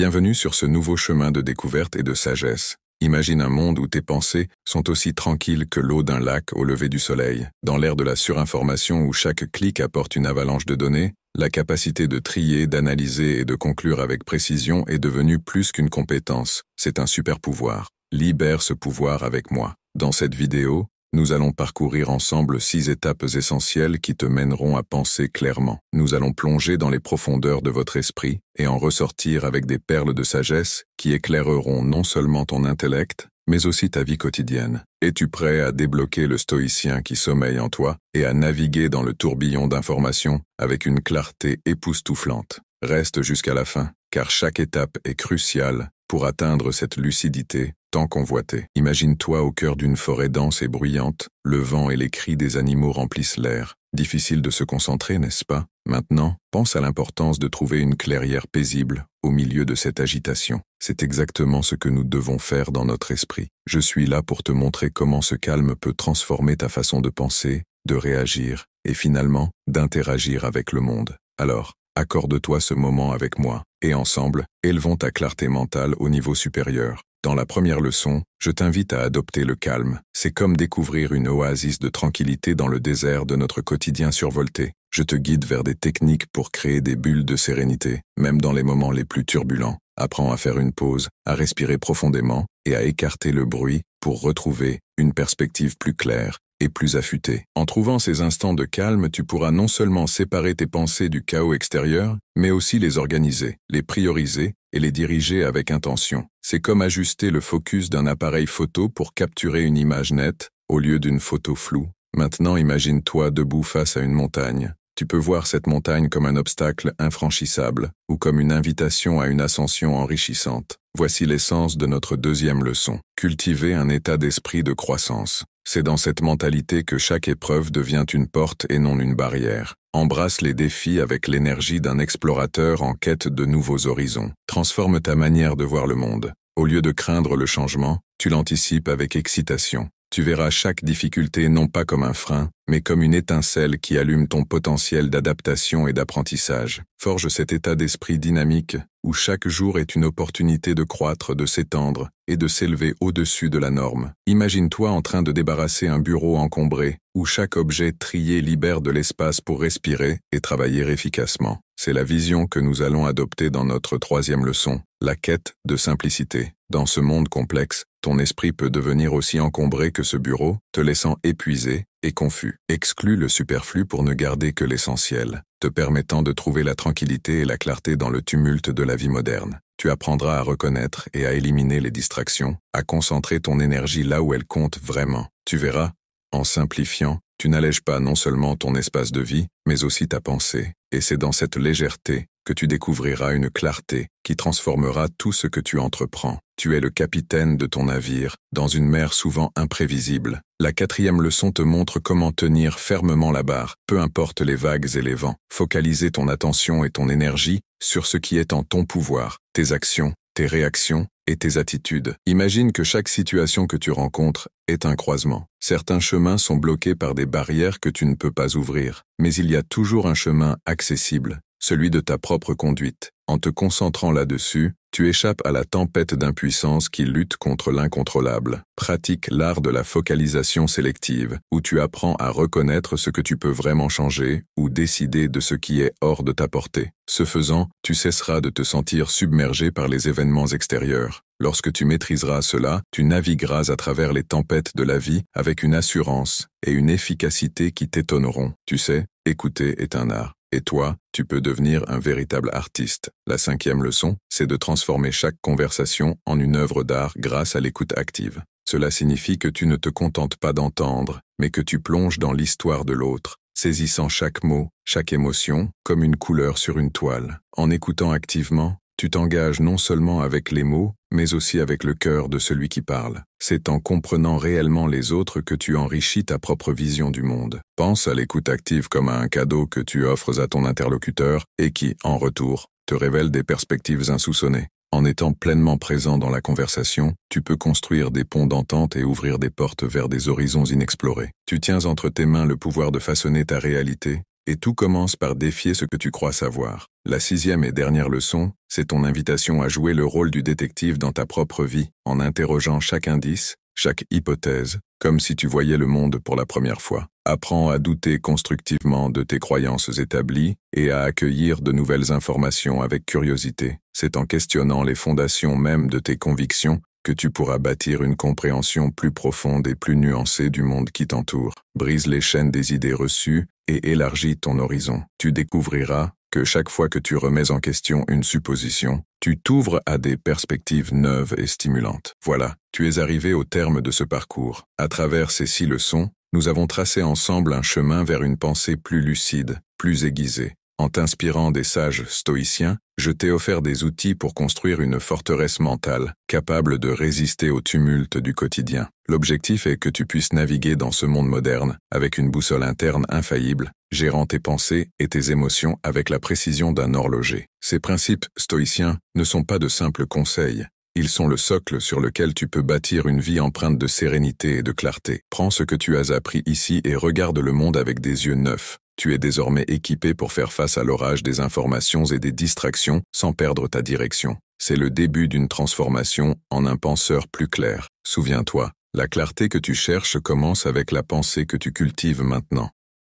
Bienvenue sur ce nouveau chemin de découverte et de sagesse. Imagine un monde où tes pensées sont aussi tranquilles que l'eau d'un lac au lever du soleil. Dans l'ère de la surinformation où chaque clic apporte une avalanche de données, la capacité de trier, d'analyser et de conclure avec précision est devenue plus qu'une compétence. C'est un super pouvoir. Libère ce pouvoir avec moi. Dans cette vidéo, nous allons parcourir ensemble 6 étapes essentielles qui te mèneront à penser clairement. Nous allons plonger dans les profondeurs de votre esprit et en ressortir avec des perles de sagesse qui éclaireront non seulement ton intellect, mais aussi ta vie quotidienne. Es-tu prêt à débloquer le stoïcien qui sommeille en toi et à naviguer dans le tourbillon d'informations avec une clarté époustouflante? Reste jusqu'à la fin, car chaque étape est cruciale pour atteindre cette lucidité tant convoitée. Imagine-toi au cœur d'une forêt dense et bruyante, le vent et les cris des animaux remplissent l'air. Difficile de se concentrer, n'est-ce pas? Maintenant, pense à l'importance de trouver une clairière paisible au milieu de cette agitation. C'est exactement ce que nous devons faire dans notre esprit. Je suis là pour te montrer comment ce calme peut transformer ta façon de penser, de réagir et finalement d'interagir avec le monde. Alors, accorde-toi ce moment avec moi et ensemble, élevons ta clarté mentale au niveau supérieur. Dans la première leçon, je t'invite à adopter le calme. C'est comme découvrir une oasis de tranquillité dans le désert de notre quotidien survolté. Je te guide vers des techniques pour créer des bulles de sérénité, même dans les moments les plus turbulents. Apprends à faire une pause, à respirer profondément et à écarter le bruit pour retrouver une perspective plus claire et plus affûtée. En trouvant ces instants de calme, tu pourras non seulement séparer tes pensées du chaos extérieur, mais aussi les organiser, les prioriser et les diriger avec intention. C'est comme ajuster le focus d'un appareil photo pour capturer une image nette au lieu d'une photo floue. Maintenant, imagine-toi debout face à une montagne. Tu peux voir cette montagne comme un obstacle infranchissable ou comme une invitation à une ascension enrichissante. Voici l'essence de notre deuxième leçon. Cultiver un état d'esprit de croissance. C'est dans cette mentalité que chaque épreuve devient une porte et non une barrière. Embrasse les défis avec l'énergie d'un explorateur en quête de nouveaux horizons. Transforme ta manière de voir le monde. Au lieu de craindre le changement, tu l'anticipes avec excitation. Tu verras chaque difficulté non pas comme un frein, mais comme une étincelle qui allume ton potentiel d'adaptation et d'apprentissage. Forge cet état d'esprit dynamique où chaque jour est une opportunité de croître, de s'étendre et de s'élever au-dessus de la norme. Imagine-toi en train de débarrasser un bureau encombré où chaque objet trié libère de l'espace pour respirer et travailler efficacement. C'est la vision que nous allons adopter dans notre troisième leçon, la quête de simplicité. Dans ce monde complexe, ton esprit peut devenir aussi encombré que ce bureau, te laissant épuisé et confus. Exclus le superflu pour ne garder que l'essentiel, te permettant de trouver la tranquillité et la clarté dans le tumulte de la vie moderne. Tu apprendras à reconnaître et à éliminer les distractions, à concentrer ton énergie là où elle compte vraiment. Tu verras, en simplifiant, tu n'allèges pas non seulement ton espace de vie, mais aussi ta pensée. Et c'est dans cette légèreté que tu découvriras une clarté qui transformera tout ce que tu entreprends. Tu es le capitaine de ton navire, dans une mer souvent imprévisible. La quatrième leçon te montre comment tenir fermement la barre, peu importe les vagues et les vents. Focaliser ton attention et ton énergie sur ce qui est en ton pouvoir, tes actions, tes réactions et tes attitudes. Imagine que chaque situation que tu rencontres est un croisement. Certains chemins sont bloqués par des barrières que tu ne peux pas ouvrir, mais il y a toujours un chemin accessible, celui de ta propre conduite. En te concentrant là-dessus, tu échappes à la tempête d'impuissance qui lutte contre l'incontrôlable. Pratique l'art de la focalisation sélective, où tu apprends à reconnaître ce que tu peux vraiment changer ou décider de ce qui est hors de ta portée. Ce faisant, tu cesseras de te sentir submergé par les événements extérieurs. Lorsque tu maîtriseras cela, tu navigueras à travers les tempêtes de la vie avec une assurance et une efficacité qui t'étonneront. Tu sais, écouter est un art. Et toi, tu peux devenir un véritable artiste. La cinquième leçon, c'est de transformer chaque conversation en une œuvre d'art grâce à l'écoute active. Cela signifie que tu ne te contentes pas d'entendre, mais que tu plonges dans l'histoire de l'autre, saisissant chaque mot, chaque émotion, comme une couleur sur une toile. En écoutant activement, tu t'engages non seulement avec les mots, mais aussi avec le cœur de celui qui parle. C'est en comprenant réellement les autres que tu enrichis ta propre vision du monde. Pense à l'écoute active comme à un cadeau que tu offres à ton interlocuteur et qui, en retour, te révèle des perspectives insoupçonnées. En étant pleinement présent dans la conversation, tu peux construire des ponts d'entente et ouvrir des portes vers des horizons inexplorés. Tu tiens entre tes mains le pouvoir de façonner ta réalité, Et tout commence par défier ce que tu crois savoir. La 6e et dernière leçon, c'est ton invitation à jouer le rôle du détective dans ta propre vie, en interrogeant chaque indice, chaque hypothèse, comme si tu voyais le monde pour la première fois. Apprends à douter constructivement de tes croyances établies et à accueillir de nouvelles informations avec curiosité. C'est en questionnant les fondations même de tes convictions que tu pourras bâtir une compréhension plus profonde et plus nuancée du monde qui t'entoure. Brise les chaînes des idées reçues et élargis ton horizon. Tu découvriras que chaque fois que tu remets en question une supposition, tu t'ouvres à des perspectives neuves et stimulantes. Voilà, tu es arrivé au terme de ce parcours. À travers ces 6 leçons, nous avons tracé ensemble un chemin vers une pensée plus lucide, plus aiguisée. En t'inspirant des sages stoïciens, je t'ai offert des outils pour construire une forteresse mentale, capable de résister au tumulte du quotidien. L'objectif est que tu puisses naviguer dans ce monde moderne, avec une boussole interne infaillible, gérant tes pensées et tes émotions avec la précision d'un horloger. Ces principes stoïciens ne sont pas de simples conseils. Ils sont le socle sur lequel tu peux bâtir une vie empreinte de sérénité et de clarté. Prends ce que tu as appris ici et regarde le monde avec des yeux neufs. Tu es désormais équipé pour faire face à l'orage des informations et des distractions sans perdre ta direction. C'est le début d'une transformation en un penseur plus clair. Souviens-toi, la clarté que tu cherches commence avec la pensée que tu cultives maintenant.